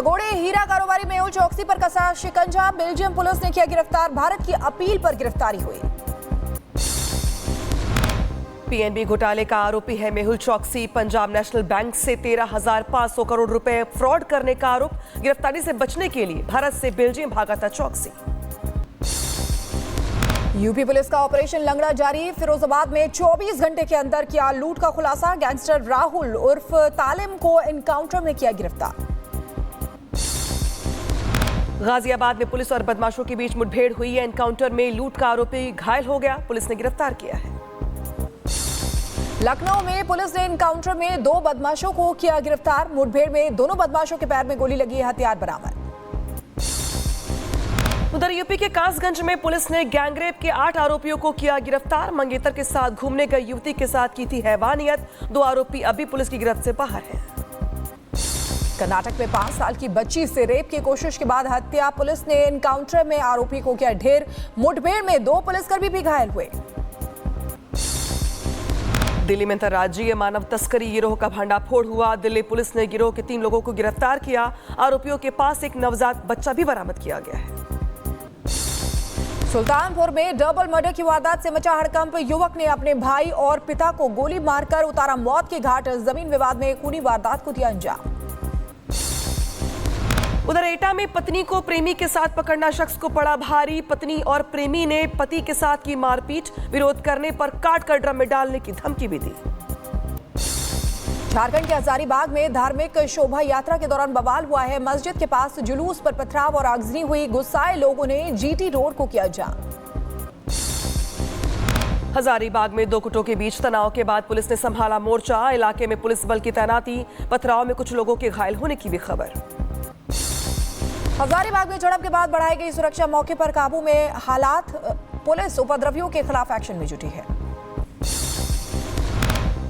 भगोड़े हीरा कारोबारी मेहुल चौकसी पर कसा शिकंजा, बेल्जियम पुलिस ने किया गिरफ्तार, भारत की अपील पर गिरफ्तारी हुई। पीएनबी घोटाले का आरोपी है मेहुल चौकसी। पंजाब नेशनल बैंक से 13,500 करोड़ रुपए फ्रॉड करने का आरोप। गिरफ्तारी से बचने के लिए भारत से बेल्जियम भागा था चौकसी। यूपी पुलिस का ऑपरेशन लंगड़ा जारी, फिरोजाबाद में 24 घंटे के अंदर किया लूट का खुलासा। गैंगस्टर राहुल उर्फ तालिम को एनकाउंटर में किया गिरफ्तार। गाजियाबाद में पुलिस और बदमाशों के बीच मुठभेड़ हुई है। एनकाउंटर में लूट का आरोपी घायल हो गया, पुलिस ने गिरफ्तार किया है। लखनऊ में पुलिस ने एनकाउंटर में 2 बदमाशों को किया गिरफ्तार। मुठभेड़ में दोनों बदमाशों के पैर में गोली लगी, हथियार बरामद। उधर यूपी के कासगंज में पुलिस ने गैंगरेप के 8 आरोपियों को किया गिरफ्तार। मंगेतर के साथ घूमने गई युवती के साथ की थी हैवानियत। 2 आरोपी अभी पुलिस की गिरफ्त से बाहर हैं। कर्नाटक में 5 साल की बच्ची से रेप की कोशिश के बाद हत्या, पुलिस ने एनकाउंटर में आरोपी को किया ढेर। मुठभेड़ में 2 पुलिसकर्मी भी घायल हुए। दिल्ली में अंतर्राज्यीय मानव तस्करी गिरोह का भंडाफोड़ हुआ। दिल्ली पुलिस ने गिरोह के 3 लोगों को गिरफ्तार किया। आरोपियों के पास एक नवजात बच्चा भी बरामद किया गया है। सुल्तानपुर में डबल मर्डर की वारदात से मचा हड़कंप, युवक ने अपने भाई और पिता को गोली मारकर उतारा मौत के घाट। जमीन विवाद में खूनी वारदात को दिया अंजाम। उधर एटा में पत्नी को प्रेमी के साथ पकड़ना शख्स को पड़ा भारी। पत्नी और प्रेमी ने पति के साथ की मारपीट, विरोध करने पर काट कर ड्रम में डालने की धमकी भी दी। झारखंड के हजारीबाग में धार्मिक शोभा यात्रा के दौरान बवाल हुआ है। मस्जिद के पास जुलूस पर पथराव और आगजनी हुई। गुस्साए लोगों ने जीटी रोड को किया जाम। हजारीबाग में 2 गुटों के बीच तनाव के बाद पुलिस ने संभाला मोर्चा। इलाके में पुलिस बल की तैनाती। पथराव में कुछ लोगों के घायल होने की भी खबर। हजारीबाग में झड़प के बाद बढ़ाई गई सुरक्षा, मौके पर काबू में हालात। पुलिस उपद्रवियों के खिलाफ एक्शन में जुटी है।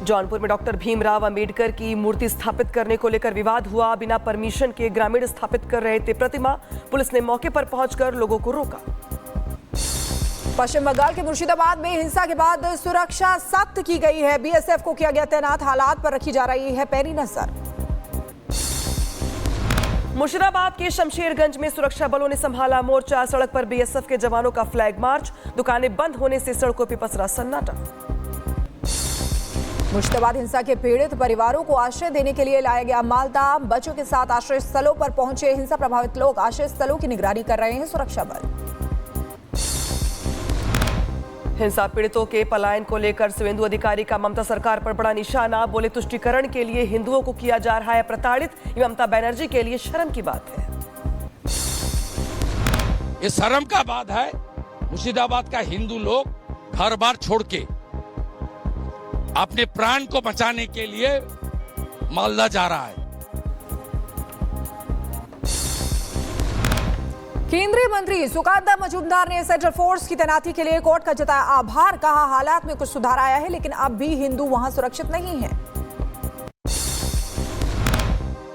जौनपुर में डॉक्टर भीमराव अंबेडकर की मूर्ति स्थापित करने को लेकर विवाद हुआ। बिना परमिशन के ग्रामीण स्थापित कर रहे थे प्रतिमा। पुलिस ने मौके पर पहुंचकर लोगों को रोका। पश्चिम बंगाल के मुर्शिदाबाद में हिंसा के बाद सुरक्षा सख्त की गई है। बीएसएफ को किया गया तैनात। हालात पर रखी जा रही है पैनी नजर। मुर्शिदाबाद के शमशेरगंज में सुरक्षा बलों ने संभाला मोर्चा। सड़क पर बीएसएफ के जवानों का फ्लैग मार्च। दुकानें बंद होने से सड़कों पर पसरा सन्नाटा। मुर्शिदाबाद हिंसा के पीड़ित परिवारों को आश्रय देने के लिए लाया गया मालदा। बच्चों के साथ आश्रय स्थलों पर पहुंचे हिंसा प्रभावित लोग। आश्रय स्थलों की निगरानी कर रहे हैं सुरक्षा बल। हिंसा पीड़ितों के पलायन को लेकर सुवेंदु अधिकारी का ममता सरकार पर बड़ा निशाना। बोले तुष्टीकरण के लिए हिंदुओं को किया जा रहा है प्रताड़ित। ये ममता बनर्जी के लिए शर्म की बात है। ये शर्म का बात है। मुर्शिदाबाद का हिंदू लोग घर बार छोड़ के अपने प्राण को बचाने के लिए मालदा जा रहा है। केंद्रीय मंत्री सुकांता मजूमदार ने सेंट्रल फोर्स की तैनाती के लिए कोर्ट का जताया आभार। कहा हालात में कुछ सुधार आया है, लेकिन अब भी हिंदू वहां सुरक्षित नहीं है।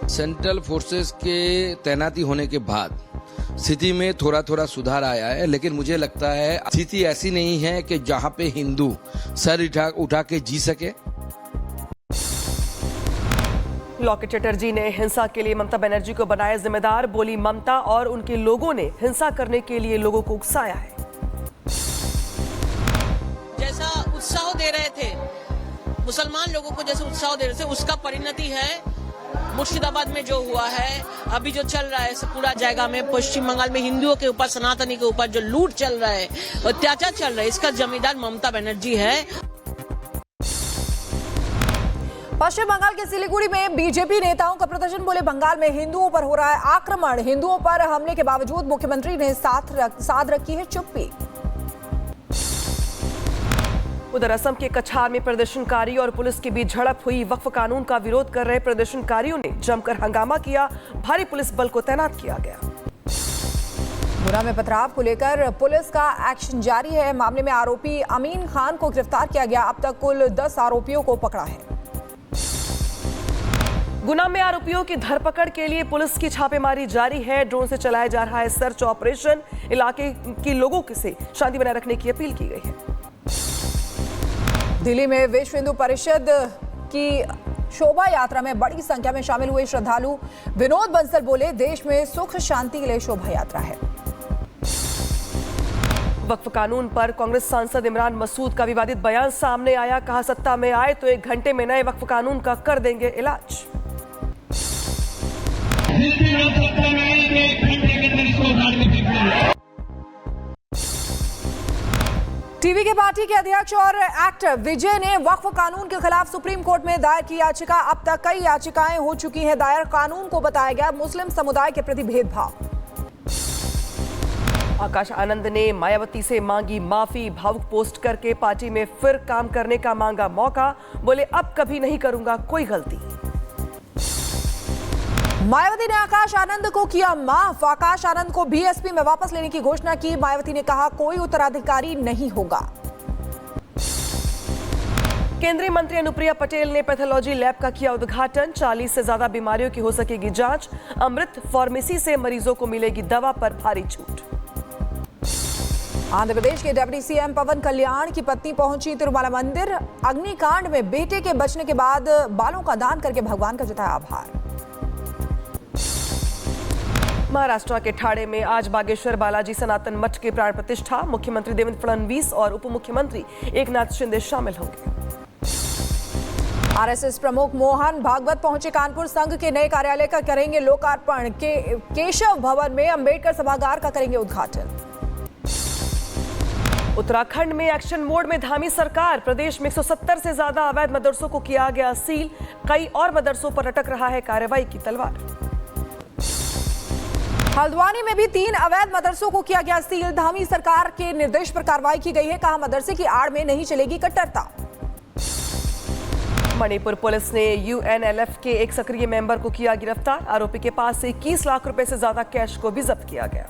सेंट्रल फोर्सेस के तैनाती होने के बाद स्थिति में थोड़ा सुधार आया है, लेकिन मुझे लगता है स्थिति ऐसी नहीं है कि जहां पे हिंदू सर उठा के जी सके। लॉकेट चटर्जी ने हिंसा के लिए ममता बनर्जी को बनाया जिम्मेदार। बोली ममता और उनके लोगों ने हिंसा करने के लिए लोगों को उकसाया है। जैसा उत्साह दे रहे थे मुसलमान लोगों को, जैसे उत्साह दे रहे थे, उसका परिणति है मुर्शिदाबाद में जो हुआ है। अभी जो चल रहा है पूरा जगह में, पश्चिम बंगाल में हिंदुओं के ऊपर, सनातनी के ऊपर जो लूट चल रहा है, अत्याचार चल रहा है, इसका जिम्मेदार ममता बनर्जी है। पश्चिम बंगाल के सिलीगुड़ी में बीजेपी नेताओं का प्रदर्शन। बोले बंगाल में हिंदुओं पर हो रहा है आक्रमण। हिंदुओं पर हमले के बावजूद मुख्यमंत्री ने साध रखी है चुप्पी। उधर असम के कछार में प्रदर्शनकारी और पुलिस के बीच झड़प हुई। वक्फ कानून का विरोध कर रहे प्रदर्शनकारियों ने जमकर हंगामा किया। भारी पुलिस बल को तैनात किया गया। गुना में पथराव को लेकर पुलिस का एक्शन जारी है। मामले में आरोपी अमीन खान को गिरफ्तार किया गया। अब तक कुल 10 आरोपियों को पकड़ा है। गुना में आरोपियों की धरपकड़ के लिए पुलिस की छापेमारी जारी है। ड्रोन से चलाया जा रहा है सर्च ऑपरेशन। इलाके के लोगों से शांति बनाए रखने की अपील की गई है। दिल्ली में विश्व हिंदू परिषद की शोभा यात्रा में बड़ी संख्या में शामिल हुए श्रद्धालु। विनोद बंसल बोले, देश में सुख शांति के लिए शोभा यात्रा है। वक्फ कानून पर कांग्रेस सांसद इमरान मसूद का विवादित बयान सामने आया। कहा, सत्ता में आए तो 1 घंटे में नए वक्फ कानून का कर देंगे इलाज। टीवी के पार्टी के अध्यक्ष और एक्टर विजय ने वक्फ कानून के खिलाफ सुप्रीम कोर्ट में दायर की याचिका। अब तक कई याचिकाएं हो चुकी हैं दायर। कानून को बताया गया मुस्लिम समुदाय के प्रति भेदभाव। आकाश आनंद ने मायावती से मांगी माफी। भावुक पोस्ट करके पार्टी में फिर काम करने का मांगा मौका। बोले, अब कभी नहीं करूंगा कोई गलती। मायावती ने आकाश आनंद को किया माफ। आकाश आनंद को बीएसपी में वापस लेने की घोषणा की। मायावती ने कहा, कोई उत्तराधिकारी नहीं होगा। केंद्रीय मंत्री अनुप्रिया पटेल ने पैथोलॉजी लैब का किया उद्घाटन। 40 से ज्यादा बीमारियों की हो सकेगी जांच। अमृत फार्मेसी से मरीजों को मिलेगी दवा पर भारी छूट। आंध्र प्रदेश के डिप्टी सीएम पवन कल्याण की पत्नी पहुंची तिरुमला मंदिर। अग्निकांड में बेटे के बचने के बाद बालों का दान करके भगवान का जताया आभार। महाराष्ट्र के ठाणे में आज बागेश्वर बालाजी सनातन मठ के प्राण प्रतिष्ठा। मुख्यमंत्री देवेंद्र फडणवीस और उप मुख्यमंत्री एकनाथ शिंदे शामिल होंगे। आरएसएस प्रमुख मोहन भागवत पहुंचे कानपुर। संघ के नए कार्यालय का करेंगे लोकार्पण। केशव भवन में अंबेडकर सभागार का करेंगे उद्घाटन। उत्तराखंड में एक्शन मोड में धामी सरकार। प्रदेश में 170 से ज्यादा अवैध मदरसों को किया गया सील। कई और मदरसों पर अटक रहा है कार्रवाई की तलवार। हल्द्वानी में भी 3 अवैध मदरसों को किया गया सील। धामी सरकार के निर्देश पर कार्रवाई की गई है। कहा, मदरसे की आड़ में नहीं चलेगी कट्टरता। मणिपुर पुलिस ने यूएनएलएफ के एक सक्रिय मेंबर को किया गिरफ्तार। आरोपी के पास से 21 लाख रुपए से ज्यादा कैश को भी जब्त किया गया।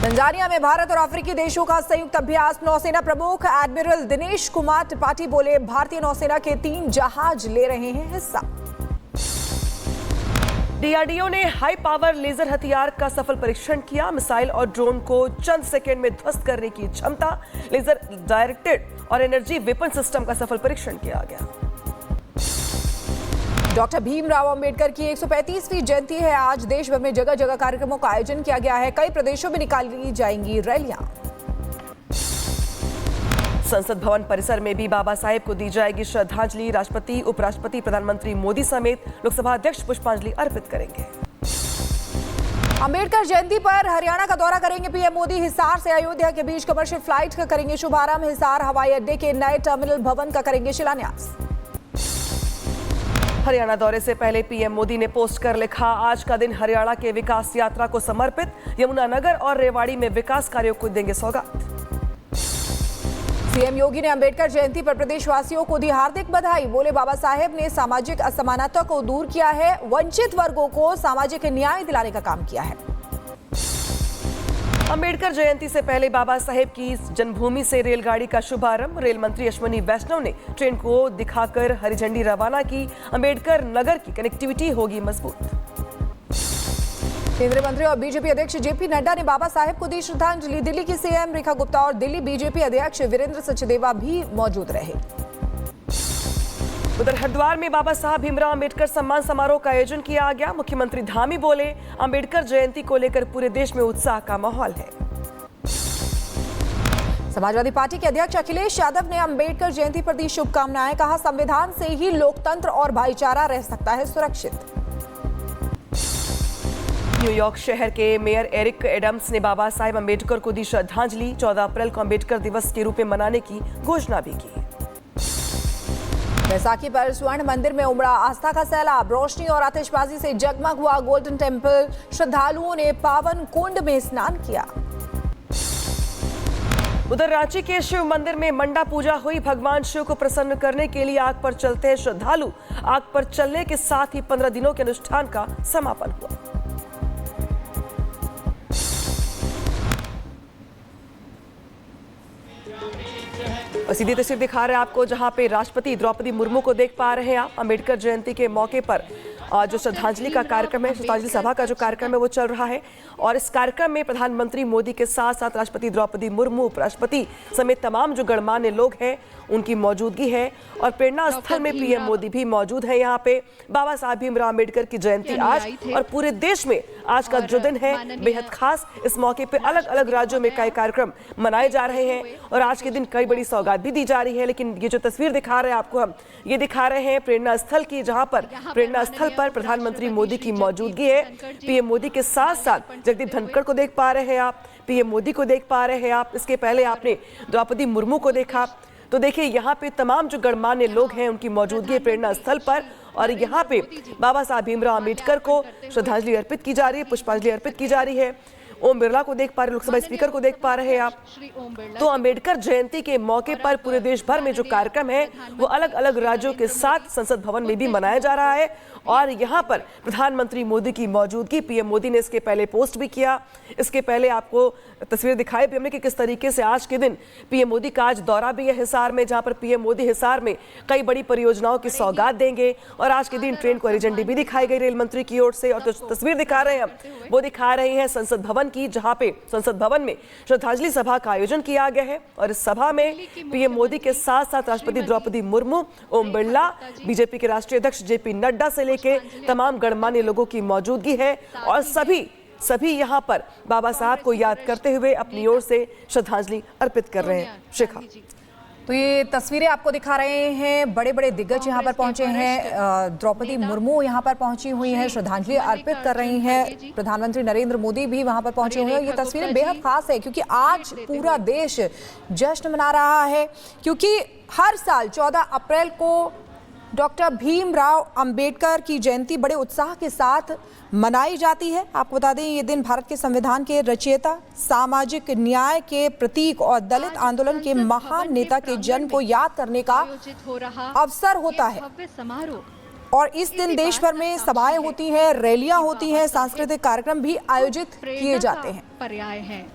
तंजानिया में भारत और अफ्रीकी देशों का संयुक्त अभ्यास। नौसेना प्रमुख एडमिरल दिनेश कुमार त्रिपाठी बोले, भारतीय नौसेना के 3 जहाज ले रहे हैं हिस्सा। डीआरडीओ ने हाई पावर लेजर हथियार का सफल परीक्षण किया। मिसाइल और ड्रोन को चंद सेकंड में ध्वस्त करने की क्षमता। लेजर डायरेक्टेड और एनर्जी वेपन सिस्टम का सफल परीक्षण किया गया। डॉक्टर भीमराव अंबेडकर की 135वीं जयंती है आज। देश भर में जगह जगह कार्यक्रमों का आयोजन किया गया है। कई प्रदेशों में निकाली जाएंगी रैलियां। संसद भवन परिसर में भी बाबा साहेब को दी जाएगी श्रद्धांजलि। राष्ट्रपति, उपराष्ट्रपति, प्रधानमंत्री मोदी समेत लोकसभा अध्यक्ष पुष्पांजलि अर्पित करेंगे। अंबेडकर जयंती पर हरियाणा का दौरा करेंगे पीएम मोदी। हिसार से अयोध्या के बीच कमर्शियल फ्लाइट का करेंगे शुभारंभ। हिसार हवाई अड्डे के नए टर्मिनल भवन का करेंगे शिलान्यास। हरियाणा दौरे से पहले पीएम मोदी ने पोस्ट कर लिखा, आज का दिन हरियाणा के विकास यात्रा को समर्पित। यमुनानगर और रेवाड़ी में विकास कार्यों को देंगे सौगात। सीएम योगी ने अंबेडकर जयंती पर प्रदेशवासियों को दी हार्दिक बधाई। बोले, बाबा साहेब ने सामाजिक असमानता को दूर किया है। वंचित वर्गों को सामाजिक न्याय दिलाने का काम किया है। अंबेडकर जयंती से पहले बाबा साहेब की जन्मभूमि से रेलगाड़ी का शुभारंभ। रेल मंत्री अश्विनी वैष्णव ने ट्रेन को दिखाकर हरी झंडी रवाना की। अंबेडकर नगर की कनेक्टिविटी होगी मजबूत। केंद्रीय मंत्री और बीजेपी अध्यक्ष जेपी नड्डा ने बाबा साहेब को दी श्रद्धांजलि। दिल्ली की सीएम रेखा गुप्ता और दिल्ली बीजेपी अध्यक्ष वीरेंद्र सचदेवा भी मौजूद रहे। उधर हरिद्वार में बाबा साहब भीमराव अंबेडकर सम्मान समारोह का आयोजन किया गया। मुख्यमंत्री धामी बोले, अंबेडकर जयंती को लेकर पूरे देश में उत्साह का माहौल है। समाजवादी पार्टी के अध्यक्ष अखिलेश यादव ने अंबेडकर जयंती पर दी शुभकामनाएं। कहा, संविधान से ही लोकतंत्र और भाईचारा रह सकता है सुरक्षित। न्यूयॉर्क शहर के मेयर एरिक एडम्स ने बाबा साहेब अंबेडकर को दी श्रद्धांजलि। 14 अप्रैल को अंबेडकर दिवस के रूप में मनाने की घोषणा भी की। बैसाखी पर स्वर्ण मंदिर में उमड़ा आस्था का सैलाब। रोशनी और आतिशबाजी से जगमग हुआ गोल्डन टेम्पल। श्रद्धालुओं ने पावन कुंड में स्नान किया। उधर रांची के शिव मंदिर में मंडा पूजा हुई। भगवान शिव को प्रसन्न करने के लिए आग पर चलते हैं श्रद्धालु। आग पर चलने के साथ ही 15 दिनों के अनुष्ठान का समापन हुआ। सीधी तस्वीर दिखा रहे हैं आपको, जहां पे राष्ट्रपति द्रौपदी मुर्मू को देख पा रहे हैं आप। अंबेडकर जयंती के मौके पर जो श्रद्धांजलि का कार्यक्रम है, श्रद्धांजलि सभा का जो कार्यक्रम है वो चल रहा है। और इस कार्यक्रम में प्रधानमंत्री मोदी के साथ साथ राष्ट्रपति द्रौपदी मुर्मू, उपराष्ट्रपति समेत तमाम जो गणमान्य लोग हैं उनकी मौजूदगी है। और प्रेरणा स्थल में पीएम मोदी भी मौजूद है। यहाँ पे बाबा साहब भीमराव अम्बेडकर की जयंती आज और पूरे देश में आज का जो दिन है बेहद खास। इस मौके पे अलग अलग राज्यों में कई कार्यक्रम मनाए जा रहे हैं और आज के दिन कई बड़ी सौगात भी दी जा रही है। लेकिन ये जो तस्वीर दिखा रहे हैं आपको, हम ये दिखा रहे हैं प्रेरणा स्थल की, जहां पर प्रेरणा स्थल पर प्रधानमंत्री मोदी की मौजूदगी है। पीएम मोदी के साथ साथ जगदीप धनखड़ को देख पा रहे हैं आप, पीएम मोदी को देख पा रहे हैं आप। इसके पहले आपने द्रौपदी मुर्मू को देखा। तो देखिए यहाँ पे तमाम जो गणमान्य लोग हैं उनकी मौजूदगी है प्रेरणा स्थल पर। और यहाँ पे बाबा साहब भीमराव अम्बेडकर को श्रद्धांजलि अर्पित की जा रही है, पुष्पांजलि अर्पित की जा रही है। ओम बिरला को देख पा रहे, लोकसभा स्पीकर को देख पा रहे हैं आप। तो अम्बेडकर जयंती के मौके पर पूरे देश भर में जो कार्यक्रम है वो अलग अलग राज्यों के साथ संसद भवन में भी मनाया जा रहा है। और यहाँ पर प्रधानमंत्री मोदी की मौजूदगी, पीएम मोदी ने इसके पहले पोस्ट भी किया। इसके पहले आपको तस्वीर दिखाई भी हमने कि किस तरीके से आज के दिन पीएम मोदी का आज दौरा भी है हिसार में, जहाँ पर पीएम मोदी हिसार में कई बड़ी परियोजनाओं की सौगात देंगे। और आज के दिन ट्रेन को हरी झंडी भी दिखाई गई रेल मंत्री की ओर से। और जो तस्वीर दिखा रहे हैं हम, वो दिखा रहे हैं संसद भवन की, जहाँ पे संसद भवन में श्रद्धांजलि सभा का आयोजन किया गया है। और इस सभा में पीएम मोदी के साथ साथ राष्ट्रपति द्रौपदी मुर्मू, ओम बिरला, बीजेपी के राष्ट्रीय अध्यक्ष जेपी नड्डा से लेके तमाम गणमान्य लोगों की मौजूदगी है। और सभी यहाँ पर बाबा साहब को याद करते हुए अपनी ओर से श्रद्धांजलि अर्पित कर रहे हैं। शिखा, तो ये तस्वीरें आपको दिखा रहे हैं, बड़े बड़े दिग्गज यहाँ पर पहुंचे हैं। द्रौपदी मुर्मू यहाँ पर पहुंची हुई हैं, श्रद्धांजलि अर्पित कर रही हैं। प्रधानमंत्री नरेंद्र मोदी भी वहाँ पर पहुंचे हुए हैं। ये तस्वीरें बेहद खास है क्योंकि आज पूरा देश जश्न मना रहा है, क्योंकि हर साल 14 अप्रैल को डॉक्टर भीमराव अंबेडकर की जयंती बड़े उत्साह के साथ मनाई जाती है। आपको बता दें, ये दिन भारत के संविधान के रचयिता, सामाजिक न्याय के प्रतीक और दलित आंदोलन के महान नेता के जन्म को याद करने का अवसर होता है। और इस दिन देश भर में सभाएं होती हैं, रैलियां होती हैं, सांस्कृतिक कार्यक्रम भी आयोजित किए जाते हैं।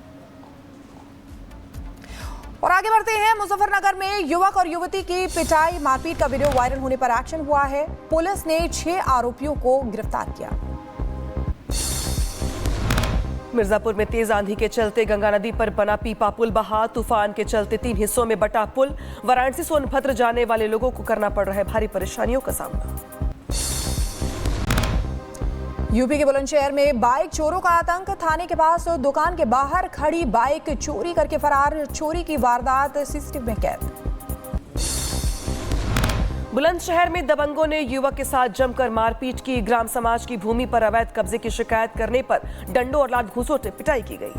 और आगे बढ़ते हैं, मुजफ्फरनगर में युवक और युवती की पिटाई मारपीट का वीडियो वायरल होने पर एक्शन हुआ है। पुलिस ने 6 आरोपियों को गिरफ्तार किया। मिर्जापुर में तेज आंधी के चलते गंगा नदी पर बना पीपा पुल बहा। तूफान के चलते 3 हिस्सों में बटा पुल। वाराणसी सोनभद्र जाने वाले लोगों को करना पड़ रहा है भारी परेशानियों का सामना। यूपी के बुलंदशहर में बाइक चोरों का आतंक। थाने के पास दुकान के बाहर खड़ी बाइक चोरी करके फरार। चोरी की वारदात सीसीटीवी में कैद। बुलंदशहर में दबंगों ने युवक के साथ जमकर मारपीट की। ग्राम समाज की भूमि पर अवैध कब्जे की शिकायत करने पर डंडों और लाठ घूंसों से पिटाई की गई।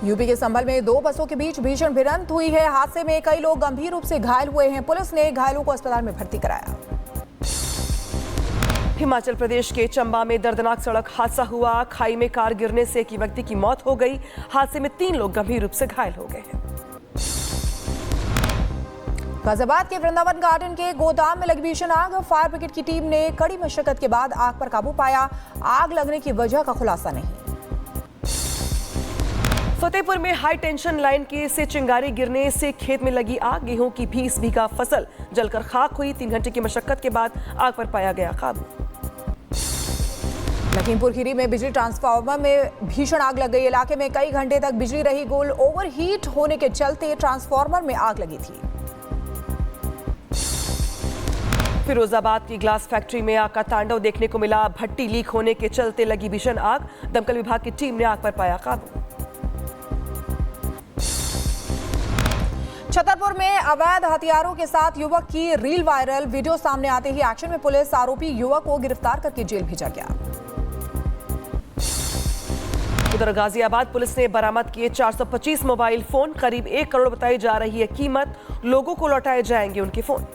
यूपी के संभल में 2 बसों के बीच भीषण भिड़ंत हुई है। हादसे में कई लोग गंभीर रूप से घायल हुए हैं। पुलिस ने घायलों को अस्पताल में भर्ती कराया। हिमाचल प्रदेश के चंबा में दर्दनाक सड़क हादसा हुआ। खाई में कार गिरने से एक व्यक्ति की मौत हो गई। हादसे में 3 लोग गंभीर रूप से घायल हो गए हैं। गाजियाबाद के वृंदावन गार्डन के गोदाम में लगी भीषण आग। फायर ब्रिगेड की टीम ने कड़ी मशक्कत के बाद आग पर काबू पाया। आग लगने की वजह का खुलासा नहीं। फतेहपुर में हाई टेंशन लाइन से चिंगारी गिरने से खेत में लगी आग। गेहूं की 20 बीघा फसल जलकर खाक हुई। 3 घंटे की मशक्कत के बाद आग पर पाया गया काबू। लखीमपुर खीरी में बिजली ट्रांसफार्मर में भीषण आग लग गई। इलाके में कई घंटे तक बिजली रही गुल। ओवरहीट होने के चलते ट्रांसफार्मर में आग लगी थी। फिरोजाबाद की ग्लास फैक्ट्री में आग का तांडव देखने को मिला। भट्टी लीक होने के चलते लगी भीषण आग। दमकल विभाग की टीम ने आग पर पाया काबू। छतरपुर में अवैध हथियारों के साथ युवक की रील वायरल। वीडियो सामने आते ही एक्शन में पुलिस। आरोपी युवक को गिरफ्तार करके जेल भेजा गया। उधर गाजियाबाद पुलिस ने बरामद किए 425 मोबाइल फोन। करीब 1 करोड़ बताई जा रही है कीमत। लोगों को लौटाए जाएंगे उनके फोन।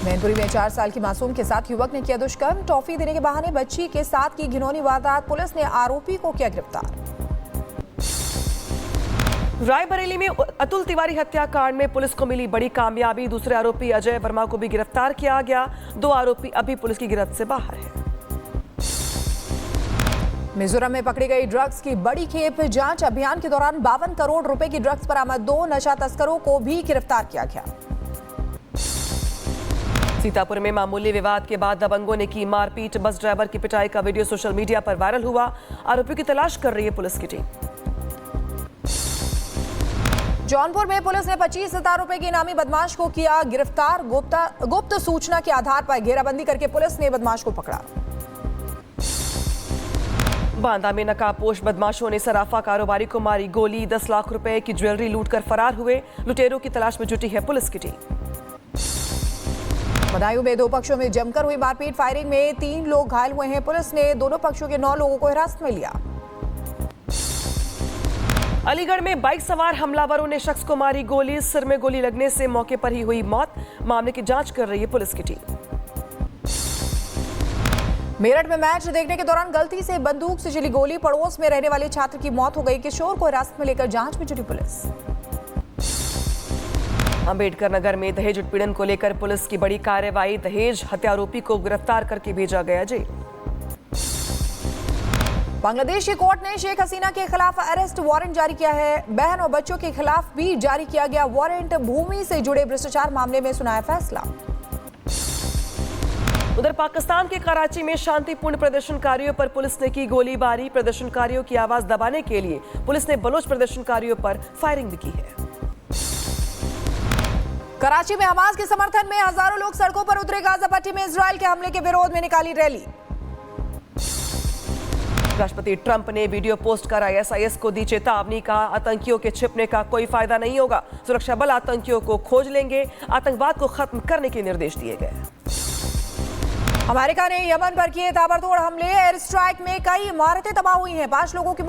मैनपुरी में 4 साल की मासूम के साथ युवक ने किया दुष्कर्म। टॉफी देने के बहाने बच्ची के साथ की घिनौनी वारदात। पुलिस ने आरोपी को किया गिरफ्तार। रायबरेली में अतुल तिवारी हत्याकांड में पुलिस को मिली बड़ी कामयाबी। दूसरे आरोपी अजय वर्मा को भी गिरफ्तार किया गया। 2 आरोपी अभी पुलिस की गिरफ्त से बाहर हैं। मिजोरम में पकड़ी गई ड्रग्स की बड़ी खेप। जांच अभियान के दौरान 52 करोड़ रुपए की ड्रग्स बरामद। 2 नशा तस्करों को भी गिरफ्तार किया गया। सीतापुर में मामूली विवाद के बाद दबंगों ने की मारपीट। बस ड्राइवर की पिटाई का वीडियो सोशल मीडिया पर वायरल हुआ। आरोपियों की तलाश कर रही है पुलिस की टीम। जौनपुर में पुलिस ने 25,000 रुपए के इनामी बदमाश को किया गिरफ्तार। गुप्त सूचना के आधार पर घेराबंदी करके पुलिस ने बदमाश को पकड़ा। बांदा में नकाबपोश बदमाशों ने सराफा कारोबारी को मारी गोली। 10 लाख रुपए की ज्वेलरी लूटकर फरार हुए। लुटेरों की तलाश में जुटी है पुलिस की टीम। बदायूं में 2 पक्षों में जमकर हुई मारपीट। फायरिंग में 3 लोग घायल हुए हैं। पुलिस ने दोनों पक्षों के 9 लोगों को हिरासत में लिया। अलीगढ़ में बाइक सवार हमलावरों ने शख्स को मारी गोली। सिर में गोली लगने से मौके पर ही हुई मौत। मामले की जांच कर रही है पुलिस की टीम। मेरठ में मैच देखने के दौरान गलती से बंदूक से चली गोली। पड़ोस में रहने वाले छात्र की मौत हो गई। किशोर को हिरासत में लेकर जांच में जुटी पुलिस। अंबेडकर नगर में दहेज उत्पीड़न को लेकर पुलिस की बड़ी कार्रवाई। दहेज हत्यारोपी को गिरफ्तार करके भेजा गया जेल। बांग्लादेश की कोर्ट ने शेख हसीना के खिलाफ अरेस्ट वारंट जारी किया है। बहन और बच्चों के खिलाफ भी जारी किया गया वारंट। भूमि से जुड़े भ्रष्टाचार मामले में सुनाया फैसला। उधर पाकिस्तान के कराची में शांतिपूर्ण प्रदर्शनकारियों पर पुलिस ने की गोलीबारी। प्रदर्शनकारियों की आवाज दबाने के लिए पुलिस ने बलोच प्रदर्शनकारियों पर फायरिंग भी की है। कराची में हमास के समर्थन में हजारों लोग सड़कों पर उतरे। गाजा पट्टी में इजरायल के हमले के विरोध में निकाली रैली। राष्ट्रपति ट्रंप ने वीडियो पोस्ट कर ISIS को दी चेतावनी। कहा आतंकियों के छिपने का कोई फायदा नहीं होगा। सुरक्षा बल आतंकियों को खोज लेंगे। आतंकवाद को खत्म करने के निर्देश दिए गए। अमेरिका ने यमन पर किए ताबड़तोड़ हमले। एयर स्ट्राइक में कई इमारतें तबाह हुई हैं। 5 लोगों की